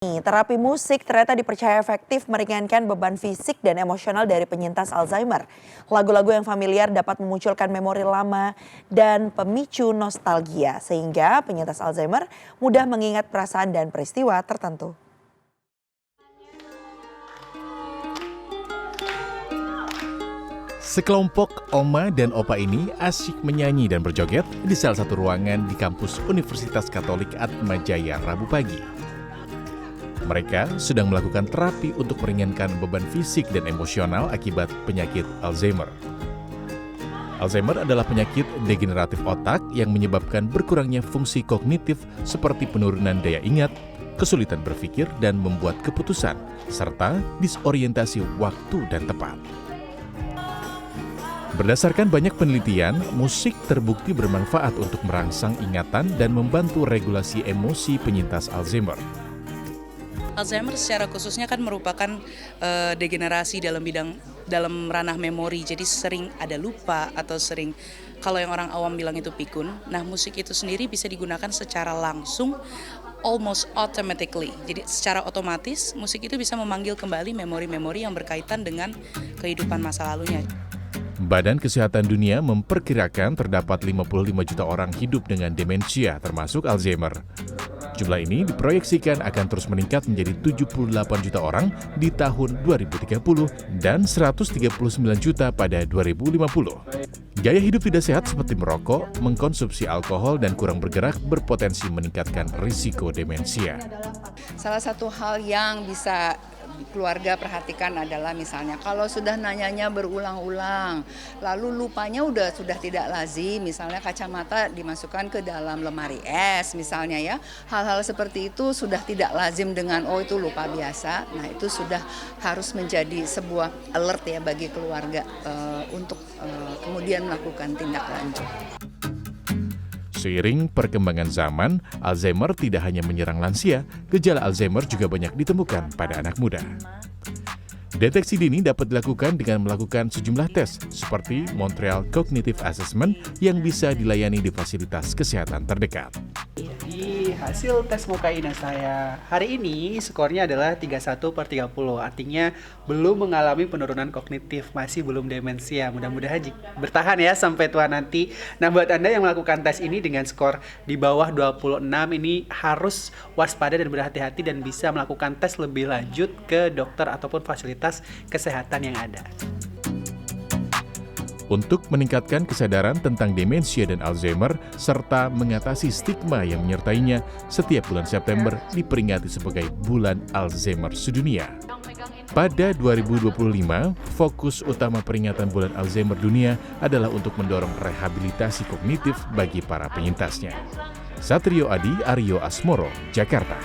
Terapi musik ternyata dipercaya efektif meringankan beban fisik dan emosional dari penyintas Alzheimer. Lagu-lagu yang familiar dapat memunculkan memori lama dan pemicu nostalgia, sehingga penyintas Alzheimer mudah mengingat perasaan dan peristiwa tertentu. Sekelompok oma dan opa ini asyik menyanyi dan berjoget di salah satu ruangan di kampus Universitas Katolik Atmajaya Rabu pagi. Mereka sedang melakukan terapi untuk meringankan beban fisik dan emosional akibat penyakit Alzheimer. Alzheimer adalah penyakit degeneratif otak yang menyebabkan berkurangnya fungsi kognitif seperti penurunan daya ingat, kesulitan berpikir dan membuat keputusan, serta disorientasi waktu dan tempat. Berdasarkan banyak penelitian, musik terbukti bermanfaat untuk merangsang ingatan dan membantu regulasi emosi penyintas Alzheimer. Alzheimer secara khususnya kan merupakan degenerasi dalam ranah memori, jadi sering ada lupa atau sering kalau yang orang awam bilang itu pikun. Nah, musik itu sendiri bisa digunakan secara langsung, almost automatically. Jadi secara otomatis musik itu bisa memanggil kembali memori-memori yang berkaitan dengan kehidupan masa lalunya. Badan Kesehatan Dunia memperkirakan terdapat 55 juta orang hidup dengan demensia termasuk Alzheimer. Jumlah ini diproyeksikan akan terus meningkat menjadi 78 juta orang di tahun 2030 dan 139 juta pada 2050. Gaya hidup tidak sehat seperti merokok, mengkonsumsi alkohol, dan kurang bergerak berpotensi meningkatkan risiko demensia. Salah satu hal yang bisa keluarga perhatikan adalah misalnya kalau sudah nanyanya berulang-ulang, lalu lupanya sudah tidak lazim, misalnya kacamata dimasukkan ke dalam lemari es misalnya ya, hal-hal seperti itu sudah tidak lazim dengan itu lupa biasa. Nah, itu sudah harus menjadi sebuah alert ya bagi keluarga untuk kemudian melakukan tindak lanjut. Seiring perkembangan zaman, Alzheimer tidak hanya menyerang lansia, gejala Alzheimer juga banyak ditemukan pada anak muda. Deteksi dini dapat dilakukan dengan melakukan sejumlah tes, seperti Montreal Cognitive Assessment yang bisa dilayani di fasilitas kesehatan terdekat. Jadi hasil tes mukaina saya hari ini skornya adalah 31/30, artinya belum mengalami penurunan kognitif, masih belum demensia. Mudah-mudahan bertahan ya sampai tua nanti. Nah, buat Anda yang melakukan tes ini dengan skor di bawah 26 ini harus waspada dan berhati-hati dan bisa melakukan tes lebih lanjut ke dokter ataupun fasilitas kesehatan yang ada. Untuk meningkatkan kesadaran tentang demensia dan Alzheimer, serta mengatasi stigma yang menyertainya, setiap bulan September diperingati sebagai Bulan Alzheimer Sedunia. Pada 2025, fokus utama peringatan Bulan Alzheimer Dunia adalah untuk mendorong rehabilitasi kognitif bagi para penyintasnya. Satrio Adi, Aryo Asmoro, Jakarta.